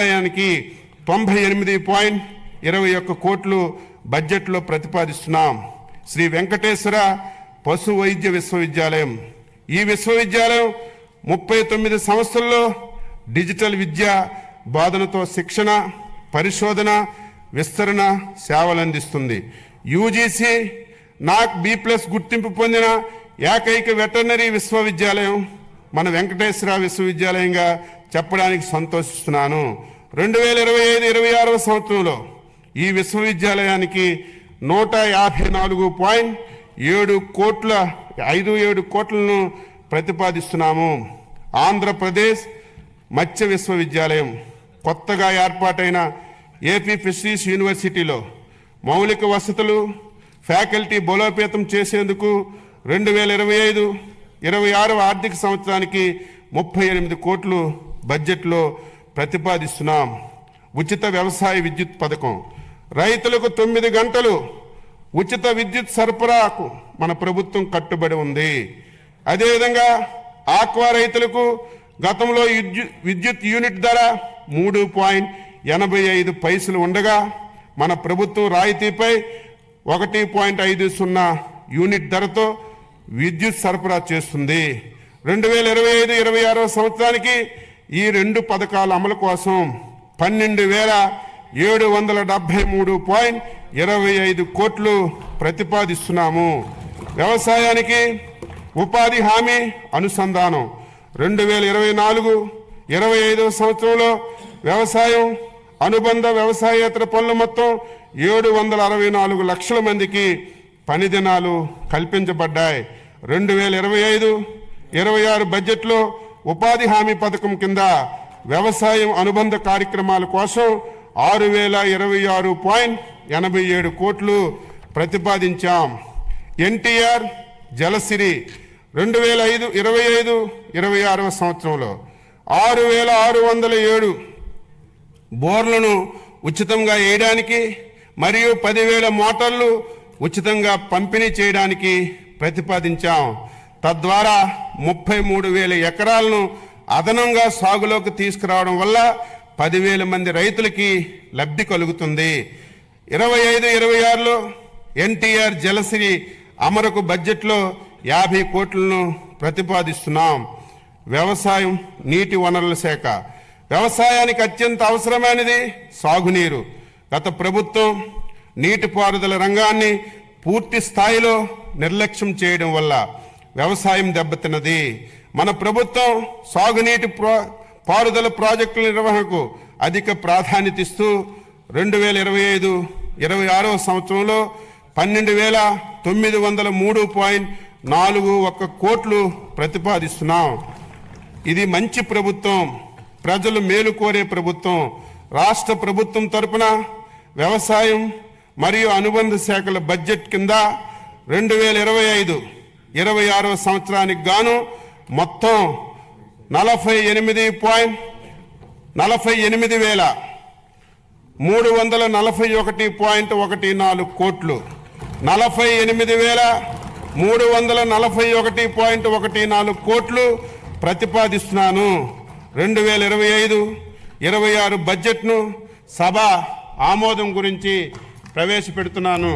98.21 కోట్లు బడ్జెట్లో ప్రతిపాదిస్తున్నాం. శ్రీ వెంకటేశ్వర పశు వైద్య విశ్వవిద్యాలయం. ఈ విశ్వవిద్యాలయం 39 సంవత్సరాల్లో డిజిటల్ విద్య బోధనతో శిక్షణ, పరిశోధన, విస్తరణ సేవలు అందిస్తుంది. యూజీసీ నాక్ B+ గుర్తింపు పొందిన ఏకైక వెటర్నరీ విశ్వవిద్యాలయం మన వెంకటేశ్వర విశ్వవిద్యాలయంగా చెప్పడానికి సంతోషిస్తున్నాను. 2025-26 సంవత్సరంలో ఈ విశ్వవిద్యాలయానికి 154.57 కోట్లను ప్రతిపాదిస్తున్నాము. ఆంధ్రప్రదేశ్ మత్స్య విశ్వవిద్యాలయం కొత్తగా ఏర్పాటైన ఏపీ ఫిషరీస్ యూనివర్సిటీలో మౌలిక వసతులు, ఫ్యాకల్టీ బలోపేతం చేసేందుకు 2025-26 ఆర్థిక సంవత్సరానికి 38 కోట్లు బడ్జెట్లో ప్రతిపాదిస్తున్నాం. ఉచిత వ్యవసాయ విద్యుత్ పథకం. రైతులకు 9 గంటలు ఉచిత విద్యుత్ సరఫరాకు మన ప్రభుత్వం కట్టుబడి ఉంది. అదేవిధంగా ఆక్వా రైతులకు గతంలో విద్యుత్ యూనిట్ ధర 3.85 పైసలు ఉండగా మన ప్రభుత్వం రాయితీపై 1.50 యూనిట్ ధరతో విద్యుత్ సరఫరా చేస్తుంది. 2025-26 సంవత్సరానికి ఈ 2 పథకాల అమలు కోసం 12,773.25 కోట్లు ప్రతిపాదిస్తున్నాము. వ్యవసాయానికి ఉపాధి హామీ అనుసంధానం. 2024-25 సంవత్సరంలో వ్యవసాయం, అనుబంధ వ్యవసాయేతర పనులు మొత్తం 764 లక్షల మందికి పని దినాలు కల్పించబడ్డాయి. 2025-26 బడ్జెట్లో ఉపాధి హామీ పథకం కింద వ్యవసాయం అనుబంధ కార్యక్రమాల కోసం 6,026.87 కోట్లు ప్రతిపాదించాం. ఎన్టీఆర్ జలసిరి 2025-26 సంవత్సరంలో 6,607 బోర్లను ఉచితంగా వేయడానికి మరియు 10,000 మోటార్లు ఉచితంగా పంపిణీ చేయడానికి ప్రతిపాదించాం. తద్వారా 33,000 ఎకరాలను అదనంగా సాగులోకి తీసుకురావడం వల్ల 10,000 మంది రైతులకి లబ్ధి కలుగుతుంది. 25-26లో ఎన్టీఆర్ జలసిరి అమరుకు బడ్జెట్లో 50 కోట్లను ప్రతిపాదిస్తున్నాం. వ్యవసాయం, నీటి వనరుల శాఖ. వ్యవసాయానికి అత్యంత అవసరమైనది సాగునీరు. గత ప్రభుత్వం నీటిపారుదల రంగాన్ని పూర్తి స్థాయిలో నిర్లక్ష్యం చేయడం వల్ల వ్యవసాయం దెబ్బతిన్నది. మన ప్రభుత్వం సాగునీటి పారుదల ప్రాజెక్టుల నిర్వహణకు అధిక ప్రాధాన్యత ఇస్తూ 2025-26 సంవత్సరంలో 12,903.41 కోట్లు ప్రతిపాదిస్తున్నాం. ఇది మంచి ప్రభుత్వం, ప్రజలు మేలు కోరే ప్రభుత్వం. రాష్ట్ర ప్రభుత్వం తరపున వ్యవసాయం మరియు అనుబంధ శాఖల బడ్జెట్ కింద 2025-26 సంవత్సరానికి గాను మొత్తం 48,341.14 కోట్లు 48,341.14 కోట్లు ప్రతిపాదిస్తున్నాను. 2025-26 బడ్జెట్ను సభ ఆమోదం గురించి ప్రవేశపెడుతున్నాను.